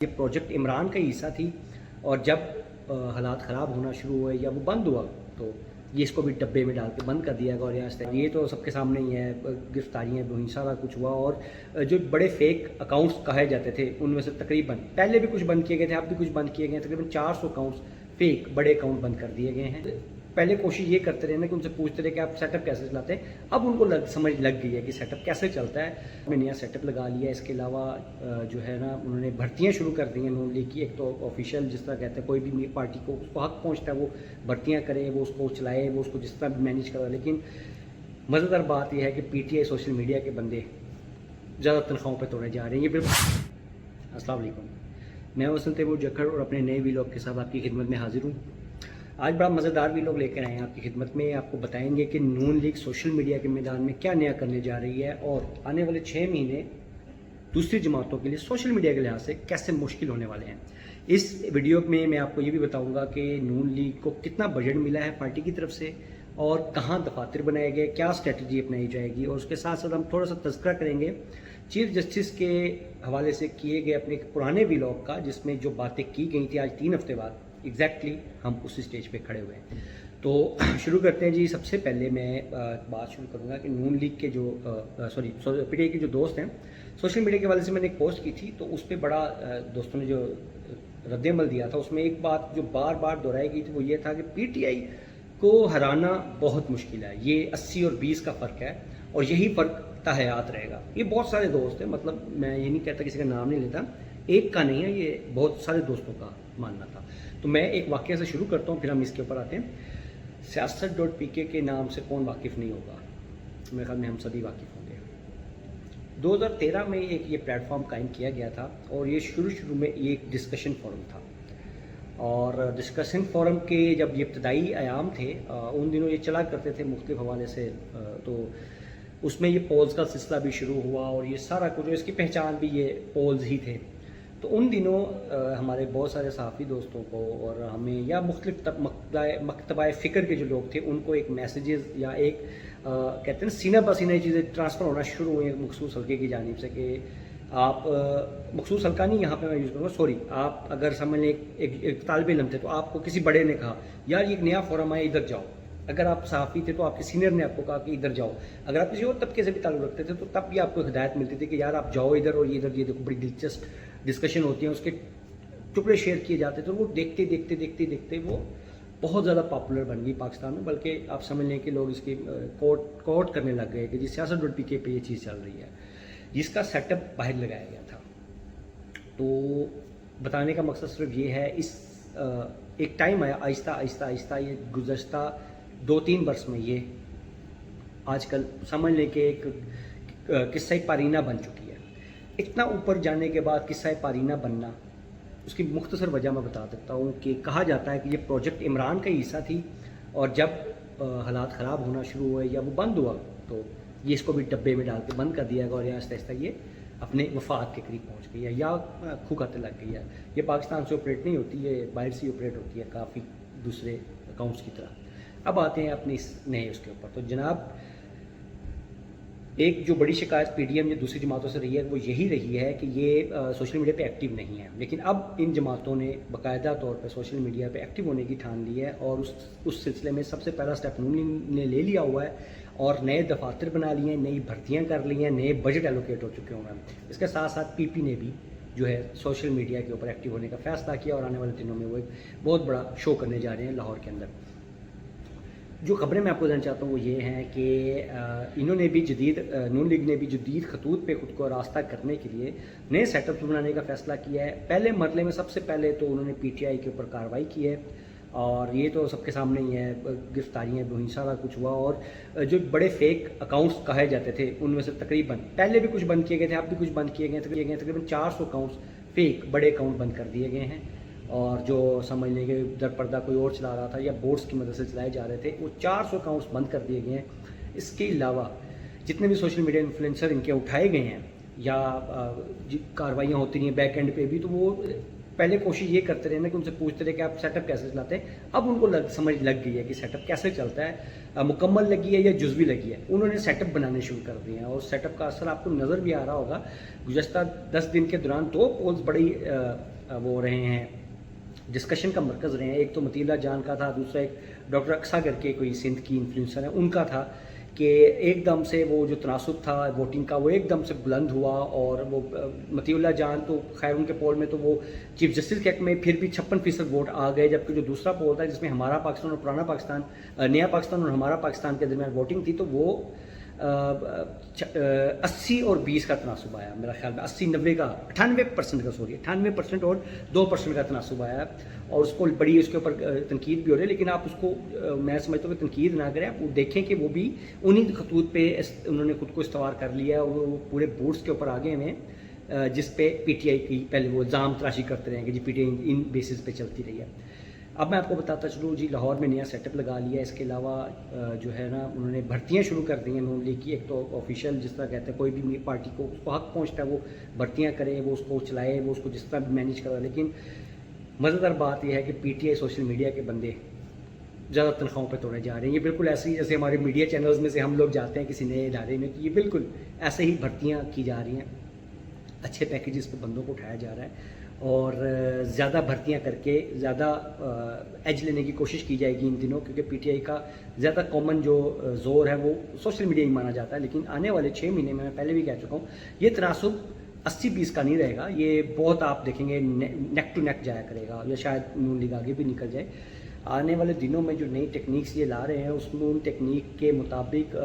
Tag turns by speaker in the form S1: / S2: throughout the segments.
S1: یہ پروجیکٹ عمران کا حصہ تھی اور جب حالات خراب ہونا شروع ہوئے یا وہ بند ہوا تو یہ اس کو بھی ڈبے میں ڈال کے بند کر دیا گیا اور یہ تو سب کے سامنے ہی ہے، گرفتاریاں بھی ہوئیں، سارا کچھ ہوا اور جو بڑے فیک اکاؤنٹس کہے جاتے تھے ان میں سے تقریباً پہلے بھی کچھ بند کیے گئے تھے، اب بھی کچھ بند کیے گئے ہیں، تقریباً 400 اکاؤنٹس فیک بڑے اکاؤنٹ بند کر دیے گئے ہیں۔ پہلے کوشش یہ کرتے رہے نا کہ ان سے پوچھتے رہے کہ آپ سیٹ اپ کیسے چلاتے ہیں، اب ان کو سمجھ لگ گئی ہے کہ سیٹ اپ کیسے چلتا ہے۔ میں نیا سیٹ اپ لگا لیا ہے، اس کے علاوہ جو ہے نا انہوں نے بھرتیاں شروع کر دی ہیں نون لیگ کی۔ ایک تو آفیشیل جس طرح کہتے ہیں کوئی بھی پارٹی کو اس کو حق پہنچتا ہے وہ بھرتیاں کرے، وہ اس کو چلائے، وہ اس کو جس طرح بھی مینیج کرے، لیکن مزیدار بات یہ ہے کہ P T I social media کے بندے زیادہ تنخواہوں پہ توڑے جا رہے ہیں۔ یہ بالکل السلام علیکم، میں حسن تیمور جکھڑ اور اپنے نئے ویلاگ کے ساتھ آپ کی خدمت میں حاضر ہوں۔ آج بڑا مزیدار ویلاگ لے کر آئے ہیں آپ کی خدمت میں۔ آپ کو بتائیں گے کہ نون لیگ سوشل میڈیا کے میدان میں کیا نیا کرنے جا رہی ہے اور آنے والے 6 مہینے دوسری جماعتوں کے لیے سوشل میڈیا کے لحاظ سے کیسے مشکل ہونے والے ہیں۔ اس ویڈیو میں آپ کو یہ بھی بتاؤں گا کہ نون لیگ کو کتنا بجٹ ملا ہے پارٹی کی طرف سے اور کہاں دفاتر بنائے گئے، کیا اسٹریٹجی اپنائی جائے گی، اور اس کے ساتھ ساتھ ہم تھوڑا سا تذکرہ کریں گے چیف جسٹس کے حوالے سے کیے گئے اپنے ایک پرانے ویلاگ کا، جس میں جو باتیں کی گئی تھیں آج 3 ہفتے بعد ایگزیکٹلی ہم اسی سٹیج پہ کھڑے ہوئے ہیں۔ تو شروع کرتے ہیں جی۔ سب سے پہلے میں بات شروع کروں گا کہ نون لیگ کے جو پی ٹی آئی کے جو دوست ہیں، سوشل میڈیا کے حوالے سے میں نے ایک پوسٹ کی تھی تو اس پہ بڑا دوستوں نے جو رد عمل دیا تھا، اس میں ایک بات جو بار بار دہرائی گئی تھی وہ یہ تھا کہ پی ٹی آئی کو ہرانا بہت مشکل ہے، یہ 80 اور 20 کا فرق ہے اور یہی فرق تا حیات رہے گا۔ یہ بہت سارے دوست ہیں، مطلب میں یہ نہیں کہتا، کسی کا نام نہیں لیتا، ایک کا نہیں ہے، یہ بہت سارے دوستوں کا ماننا تھا۔ تو میں ایک واقعہ سے شروع کرتا ہوں، پھر ہم اس کے اوپر آتے ہیں۔ سیاست.pk کے نام سے کون واقف نہیں ہوگا؟ میرے خیال میں ہم سبھی واقف ہوں گے۔ 2013 میں یہ پلیٹ فارم قائم کیا گیا تھا اور یہ شروع میں یہ ایک ڈسکشن فورم تھا، اور ڈسکشن فورم کے جب یہ ابتدائی ایام تھے ان دنوں یہ چلا کرتے تھے مختلف حوالے سے، تو اس میں یہ پولز کا سلسلہ بھی شروع ہوا اور یہ سارا کچھ، اس کی پہچان بھی یہ پولز ہی تھے۔ تو ان دنوں ہمارے بہت سارے صحافی دوستوں کو اور ہمیں یا مختلف مکتبہ فکر کے جو لوگ تھے ان کو ایک میسیجز یا ایک کہتے ہیں سینہ بہ سینہ چیزیں ٹرانسفر ہونا شروع ہوئی مخصوص حلقے کی جانب سے کہ آپ مخصوص حلقہ نہیں، یہاں پہ میں یوز کروں گا، سوری، آپ اگر سمجھ لیں ایک طالب علم تھے تو آپ کو کسی بڑے نے کہا یار یہ ایک نیا فورم ہے ادھر جاؤ، اگر آپ صحافی تھے تو آپ کے سینئر نے آپ کو کہا کہ ادھر جاؤ، اگر آپ کسی اور طبقے سے بھی تعلق رکھتے تھے تو تب بھی آپ کو ہدایت ملتی تھی کہ یار آپ جاؤ ادھر، اور یہ ادھر یہ دیکھو بڑی دلچسپ ڈسکشن ہوتی ہیں، اس کے ٹکڑے شیئر کیے جاتے تھے، وہ دیکھتے وہ بہت زیادہ پاپولر بن گئی پاکستان میں، بلکہ آپ سمجھ لیں کہ لوگ اس کی کوٹ کرنے لگ گئے کہ جی سیاست.pk پہ یہ چیز چل رہی ہے، جس کا سیٹ اپ باہر لگایا گیا تھا۔ تو بتانے کا مقصد صرف یہ ہے، اس ایک ٹائم آیا آہستہ یہ گزشتہ 2-3 برس میں یہ آج کل سمجھ لیں کہ ایک قصہ پارینہ بن چکی ہے۔ اتنا اوپر جانے کے بعد قصہ پارینہ بننا، اس کی مختصر وجہ میں بتا دیتا ہوں کہ کہا جاتا ہے کہ یہ پروجیکٹ عمران کا حصہ تھی اور جب حالات خراب ہونا شروع ہوئے یا وہ بند ہوا تو یہ اس کو بھی ڈبے میں ڈال کے بند کر دیا گیا اور آہستہ یہ اپنے وفات کے قریب پہنچ گئی ہے یا کھوکھاتے لگ گئی ہے۔ یہ پاکستان سے آپریٹ نہیں ہوتی، یہ باہر سے آپریٹ ہوتی ہے کافی دوسرے اکاؤنٹس کی طرح۔ اب آتے ہیں اپنے اس نئے اس کے اوپر۔ تو جناب، ایک جو بڑی شکایت پی ڈی ایم یا دوسری جماعتوں سے رہی ہے وہ یہی رہی ہے کہ یہ سوشل میڈیا پہ ایکٹیو نہیں ہے، لیکن اب ان جماعتوں نے باقاعدہ طور پہ سوشل میڈیا پہ ایکٹیو ہونے کی ٹھان لی ہے، اور اس سلسلے میں سب سے پہلا اسٹیپ نون لیگ نے لے لیا ہوا ہے اور نئے دفاتر بنا لیے ہیں، نئی بھرتیاں کر لی ہیں، نئے بجٹ ایلوکیٹ ہو چکے ہوئے ہیں۔ اس کے ساتھ ساتھ پی پی نے بھی جو ہے سوشل میڈیا کے اوپر ایکٹیو ہونے کا فیصلہ کیا اور آنے والے دنوں میں وہ ایک بہت بڑا شو کرنے جا رہے ہیں لاہور کے اندر۔ جو خبریں میں آپ کو دینا چاہتا ہوں وہ یہ ہیں کہ انہوں نے بھی نون لیگ نے بھی جدید خطوط پہ خود کو راستہ کرنے کے لیے نئے سیٹ اپ بنانے کا فیصلہ کیا ہے۔ پہلے مرحلے میں سب سے پہلے تو انہوں نے پی ٹی آئی کے اوپر کارروائی کی ہے، اور یہ تو سب کے سامنے ہی ہے، گرفتاریاں بھی ہوئیں، سارا کچھ ہوا، اور جو بڑے فیک اکاؤنٹس کہے جاتے تھے ان میں سے تقریباً پہلے بھی کچھ بند کیے گئے تھے، اب بھی کچھ بند کیے گئے ہیں، تقریباً 400 اکاؤنٹس فیک بڑے اکاؤنٹ بند کر دیے گئے ہیں، اور جو سمجھ لیں کہ در پردہ کوئی اور چلا رہا تھا یا بورڈز کی مدد سے چلائے جا رہے تھے، وہ 400 اکاؤنٹس بند کر دیے گئے ہیں۔ اس کے علاوہ جتنے بھی سوشل میڈیا انفلوئنسر ان کے اٹھائے گئے ہیں یا کاروائیاں ہوتی رہی ہیں بیک اینڈ پہ بھی، تو وہ پہلے کوشش یہ کرتے رہے نا کہ ان سے پوچھتے رہے کہ آپ سیٹ اپ کیسے چلاتے ہیں، اب ان کو سمجھ لگ گئی ہے کہ سیٹ اپ کیسے چلتا ہے، مکمل لگی ہے یا جزوی لگی ہے۔ انہوں نے سیٹ اپ بنانے شروع کر دیے ہیں، اور سیٹ اپ کا اثر آپ کو نظر بھی آ رہا ہوگا۔ گزشتہ 10 دن کے دوران 2 پولز بڑی وہ رہے ہیں, ڈسکشن کا مرکز رہے ہیں. ایک تو مطیع اللہ جان کا تھا, دوسرا ایک ڈاکٹر اقصیٰ کر کے کوئی سندھ کی انفلوئنسر ہیں, ان کا تھا کہ ایک دم سے وہ جو تناسب تھا ووٹنگ کا وہ ایک دم سے بلند ہوا. اور وہ مطیع اللہ جان تو خیر ان کے پول میں تو وہ چیف جسٹس کے حق میں پھر بھی 56% ووٹ آ گئے, جبکہ جو دوسرا پول تھا جس میں ہمارا پاکستان اور پرانا پاکستان, نیا پاکستان اور ہمارا پاکستان کے درمیان ووٹنگ تھی, تو وہ 80 اور 20 کا تناسب آیا. میرا خیال میں 80-90 کا 98% کا 98% اور 2% کا تناسب آیا. اور اس کو بڑی اس کے اوپر تنقید بھی ہو رہی ہے, لیکن آپ اس کو میں سمجھتا ہوں کہ تنقید نہ کریں, آپ دیکھیں کہ وہ بھی انہی خطوط پہ انہوں نے خود کو استوار کر لیا, اور وہ پورے بورڈز کے اوپر آگے ہیں جس پہ پی ٹی آئی کی پہلے وہ الزام تراشی کرتے رہیں کہ جی P T I in basis پہ چلتی رہی ہے. اب میں آپ کو بتاتا چلوں جی, لاہور میں نیا سیٹ اپ لگا لیا. اس کے علاوہ جو ہے نا انہوں نے بھرتیاں شروع کر دی ہیں نون لیگ کی. ایک تو آفیشیل جس طرح کہتے ہیں کوئی بھی پارٹی کو اس کو حق پہنچتا ہے وہ بھرتیاں کرے, وہ اس کو چلائے, وہ اس کو جس طرح بھی مینیج کرے. لیکن مزیدار بات یہ ہے کہ P T I social media کے بندے زیادہ تنخواہوں پہ توڑے جا رہے ہیں. یہ بالکل ایسے ہی جیسے ہمارے میڈیا چینلز میں سے ہم لوگ جاتے ہیں کسی نئے ادارے میں, تو یہ بالکل ایسے ہی بھرتیاں کی جا رہی ہیں. اچھے پیکیجز پہ بندوں کو اٹھایا جا رہا ہے, اور زیادہ بھرتیاں کر کے زیادہ ایج لینے کی کوشش کی جائے گی ان دنوں, کیونکہ پی ٹی آئی کا زیادہ کامن جو زور ہے وہ سوشل میڈیا ہی مانا جاتا ہے. لیکن آنے والے 6 مہینے میں پہلے بھی کہہ چکا ہوں, یہ تناسب 80-20 کا نہیں رہے گا. یہ بہت آپ دیکھیں گے نیک ٹو نیک جایا کرے گا, یا شاید نون لیگ آگے بھی نکل جائے. آنے والے دنوں میں جو نئی ٹیکنیکس یہ لا رہے ہیں اس میں ان ٹیکنیک کے مطابق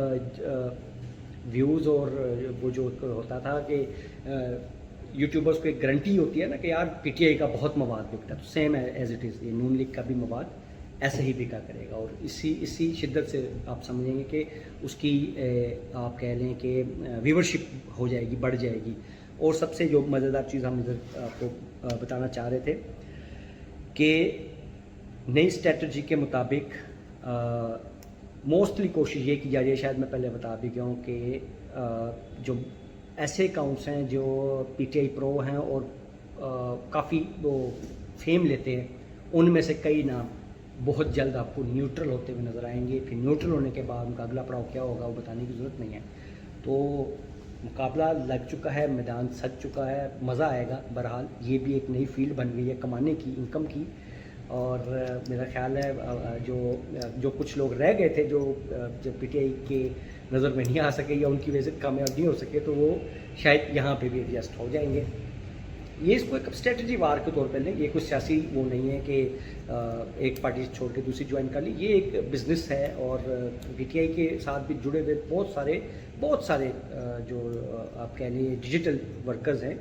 S1: ویوز اور وہ جو ہوتا تھا کہ یوٹیوبرز کو ایک گارنٹی ہوتی ہے نا کہ یار پی ٹی آئی کا بہت مواد بکتا ہے, تو سیم ایز اٹ از یہ نون لیگ کا بھی مواد ایسے ہی بکا کرے گا. اور اسی شدت سے آپ سمجھیں گے کہ اس کی آپ کہہ لیں کہ ویورشپ ہو جائے گی, بڑھ جائے گی. اور سب سے جو مزیدار چیز ہم ادھر آپ کو بتانا چاہ رہے تھے کہ نئی اسٹریٹجی کے مطابق موسٹلی کوشش یہ کی جا رہی ہے, شاید میں پہلے بتا بھی گیا ہوں, کہ جو ایسے اکاؤنٹس ہیں جو پی ٹی آئی پرو ہیں اور کافی وہ فیم لیتے ہیں, ان میں سے کئی نام بہت جلد آپ کو نیوٹرل ہوتے ہوئے نظر آئیں گے. پھر نیوٹرل ہونے کے بعد ان کا اگلا پڑاؤ کیا ہوگا وہ بتانے کی ضرورت نہیں ہے. تو مقابلہ لگ چکا ہے, میدان سج چکا ہے, مزہ آئے گا. بہرحال یہ بھی ایک نئی فیلڈ بن گئی ہے کمانے کی, انکم کی. اور میرا خیال ہے جو کچھ لوگ رہ گئے تھے جو پی ٹی آئی کے نظر میں نہیں آ سکے یا ان کی وجہ سے کامیاب نہیں ہو سکے, تو وہ شاید یہاں پہ بھی ایڈجسٹ ہو جائیں گے. یہ اس کو ایک اسٹریٹجی وار کے طور پہ لیں, یہ کوئی سیاسی وہ نہیں ہے کہ ایک پارٹی چھوڑ کے دوسری جوائن کر لی. یہ ایک بزنس ہے, اور پی ٹی آئی کے ساتھ بھی جڑے ہوئے بہت سارے جو آپ کہہ لیں ڈیجیٹل ورکرز ہیں,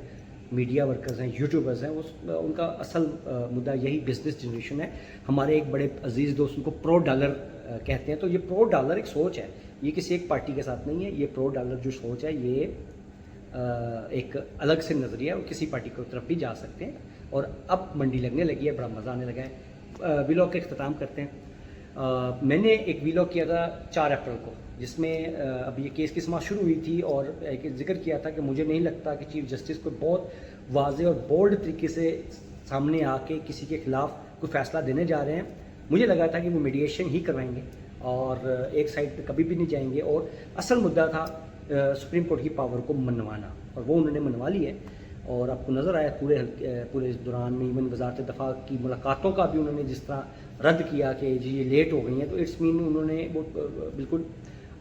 S1: میڈیا ورکرز ہیں, یوٹیوبرز ہیں, ان کا اصل مدعا یہی بزنس جنریشن ہے. ہمارے ایک بڑے عزیز دوست ان کو پرو ڈالر کہتے ہیں. تو یہ پرو ڈالر ایک سوچ ہے, یہ کسی ایک پارٹی کے ساتھ نہیں ہے. یہ پرو ڈالر جو سوچ ہے یہ ایک الگ سے نظریہ ہے, اور کسی پارٹی کی طرف بھی جا سکتے ہیں. اور اب منڈی لگنے لگی ہے, بڑا مزہ آنے لگا ہے. ویلاگ کا اختتام کرتے ہیں. میں نے ایک ویلاگ کیا تھا 4 اپریل کو, جس میں اب یہ کیس کی سماعت شروع ہوئی تھی, اور ایک ذکر کیا تھا کہ مجھے نہیں لگتا کہ چیف جسٹس کو بہت واضح اور بولڈ طریقے سے سامنے آ کے کسی کے خلاف کوئی فیصلہ دینے جا رہے ہیں. مجھے لگا تھا کہ وہ میڈیشن ہی کروائیں گے اور ایک سائڈ پہ کبھی بھی نہیں جائیں گے, اور اصل مدعا تھا سپریم کورٹ کی پاور کو منوانا, اور وہ انہوں نے منوا لی ہے. اور آپ کو نظر آیا پورے اس دوران میں ایون وزارت دفاع کی ملاقاتوں کا بھی انہوں نے جس طرح رد کیا کہ جی یہ لیٹ ہو گئی ہیں, تو اٹس مین انہوں نے وہ بالکل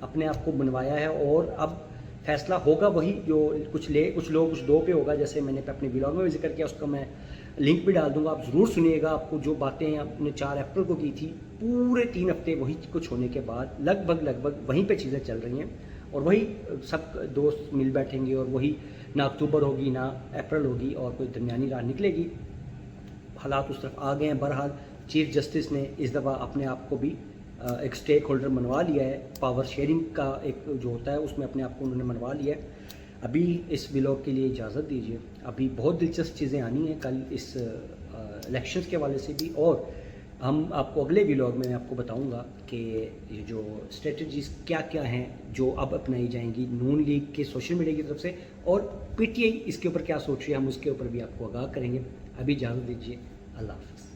S1: اپنے آپ کو منوایا ہے. اور اب فیصلہ ہوگا وہی جو کچھ لوگ کچھ دو پہ ہوگا, جیسے میں نے اپنے ویلاگ میں بھی ذکر کیا, اس کا میں لنک بھی ڈال دوں گا, آپ ضرور سنیے گا. آپ کو جو باتیں آپ نے 4 اپریل کو کی تھی, پورے 3 ہفتے وہی کچھ ہونے کے بعد لگ بھگ وہیں پہ چیزیں چل رہی ہیں, اور وہی سب دوست مل بیٹھیں گے, اور وہی نہ اکتوبر ہوگی نہ اپریل ہوگی, اور کوئی درمیانی راہ نکلے گی. حالات اس طرف آ گئے ہیں. بہرحال چیف جسٹس نے اس دفعہ اپنے آپ کو بھی ایک سٹیک ہولڈر منوا لیا ہے. پاور شیئرنگ کا ایک جو ہوتا ہے اس میں اپنے آپ کو انہوں نے منوا لیا ہے. ابھی اس ویلاگ کے لیے اجازت دیجیے, ابھی بہت دلچسپ چیزیں آنی ہیں کل اس الیکشنز کے حوالے سے بھی, اور ہم آپ کو اگلے ویلاگ میں آپ کو بتاؤں گا کہ یہ جو اسٹریٹجیز کیا کیا ہیں جو اب اپنائی جائیں گی نون لیگ کے سوشل میڈیا کی طرف سے, اور پی ٹی آئی اس کے اوپر کیا سوچ رہی ہے, ہم اس کے اوپر بھی آپ کو آگاہ کریں گے. ابھی اجازت دیجیے, اللہ حافظ.